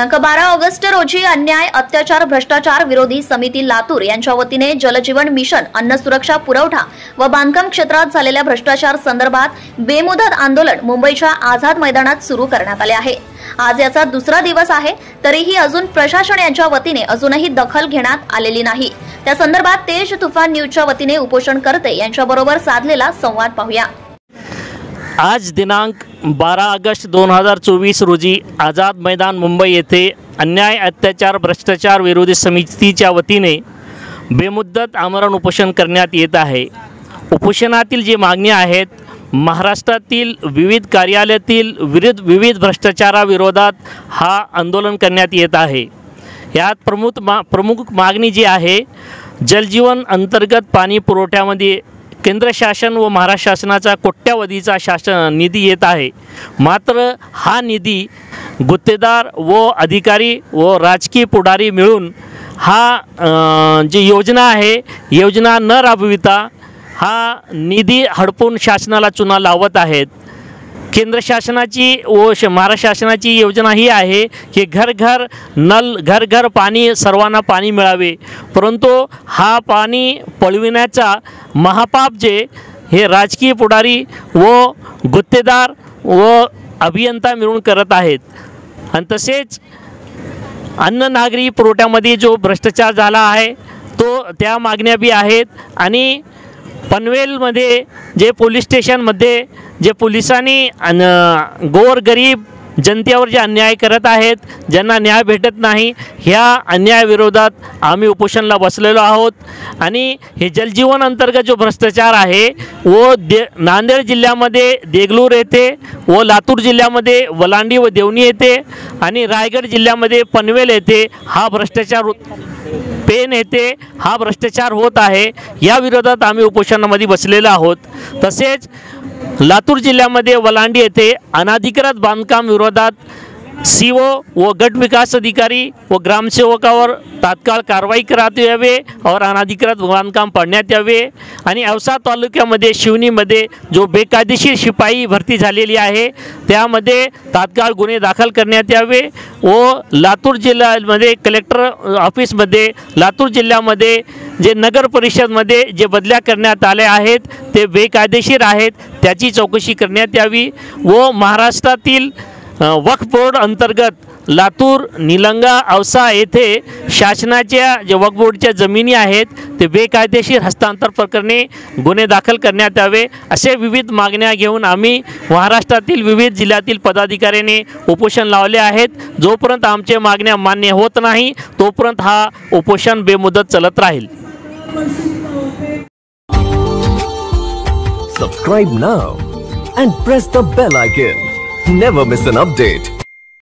दिनांक 12 ऑगस्ट रोजी अन्याय, अत्याचार, भ्रष्टाचार विरोधी समिती लातूर यांच्या वतीने जलजीवन मिशन, अन्न सुरक्षा पुरवठा व बांधकाम क्षेत्रात झालेल्या भ्रष्टाचार संदर्भात बेमुदत आंदोलन मुंबईच्या आझाद मैदानात सुरू करण्यात आले आहे। आज याचा दुसरा दिवस आहे, तरीही अजून प्रशासन यांच्या वतीने अजूनही दखल घेण्यात आलेली नाही। त्या संदर्भात तेज तुफान न्यूजच्या वतीने उपोषणकर्ते यांच्याबरोबर साधलेला संवाद पाहूया। आज दिनांक 12 ऑगस्ट 2024 रोजी आझाद मैदान मुंबई येथे अन्याय, अत्याचार, भ्रष्टाचार विरोधी समितीच्या वतीने बेमुदत आमरण उपोषण करण्यात येत आहे। उपोषणातील जे मागण्या आहेत, महाराष्ट्रातील विविध कार्यालयातील विविध भ्रष्टाचाराविरोधात हा आंदोलन करण्यात येत आहे। यात प्रमुख मागणी जी आहे, जलजीवन अंतर्गत पाणी पुरवठ्यामध्ये केंद्र शासन व महाराष्ट्र शासनाचा कोट्यावधीचा निधी येत आहे, मात्र हा निधी गुत्तेदार व अधिकारी व राजकीय पुढारी मिळून हा जी योजना आहे, योजना न राबविता हा निधी हडपून शासनाला चुना लावत आहेत। केंद्र शासनाची व महाराष्ट्र शासनाची योजना ही आहे की घर घर पाणी, सर्वांना पाणी मिळावे, परंतु हा पाणी पळविण्याचा महापाप जे हे राजकीय पुढारी व गुत्तेदार व अभियंता मिळून करत आहेत। आणि तसेच अन्न नागरी पुरवठ्यामध्ये जो भ्रष्टाचार झाला आहे तो त्या मागण्या बी आहेत। आणि पनवेलमध्ये जे पोलीस स्टेशनमध्ये जे पोलिसांनी गोरगरीब जनतेवर जे अन्याय करत आहेत, ज्यांना न्याय भेटत नाही, ह्या अन्यायाविरोधात आम्ही उपोषणाला बसलेलो आहोत। आणि हे जलजीवन अंतर्गत जो भ्रष्टाचार आहे व नांदेड जिल्ह्यामध्ये देगलूर येथे व लातूर जिल्ह्यामध्ये वलांडी व देवणी येथे आणि रायगड जिल्ह्यामध्ये पनवेल येथे हा भ्रष्टाचार पेन येथे हा भ्रष्टाचार होत आहे। या विरोधात आम्ही उपोषणामध्ये बसलेलो आहोत। तसेच लातूर जिल्ह्यामध्ये वलांडी येथे अनाधिकृत बांधकाम विरोधात सीओ व गट विकास अधिकारी व ग्रामसेवकावर तात्काळ कारवाई करण्यात यावे और अनाधिकृत बांधकाम पाडण्यात यावे। आणि औसा तालुक्यामध्ये शिवनीमध्ये जो बेकायदेशीर शिपाई भरती झालेली आहे त्यामध्ये तात्काळ गुन्हे दाखल करण्यात यावे व लातूर जिल्ह्यामध्ये कलेक्टर ऑफिसमध्ये लातूर जिल्ह्यामध्ये जे नगर परिषदमध्ये जे बदल्या करण्यात आले आहेत ते बेकायदेशीर आहेत, त्याची चौकशी करण्यात यावी व महाराष्ट्रातील वक्फ बोर्ड अंतर्गत लातूर, निलंगा, औसा येथे शासनाच्या जे वक्फ बोर्डच्या जमिनी आहेत ते बेकायदेशीर हस्तांतर प्रकरणी गुन्हे दाखल करण्यात यावे, असे विविध मागण्या घेऊन आम्ही महाराष्ट्रातील विविध जिल्ह्यातील पदाधिकाऱ्यांनी उपोषण लावले आहेत। जोपर्यंत आमच्या मागण्या मान्य होत नाही तोपर्यंत हा उपोषण बेमुदत चालत राहील। Subscribe now and press the bell icon. Never miss an update.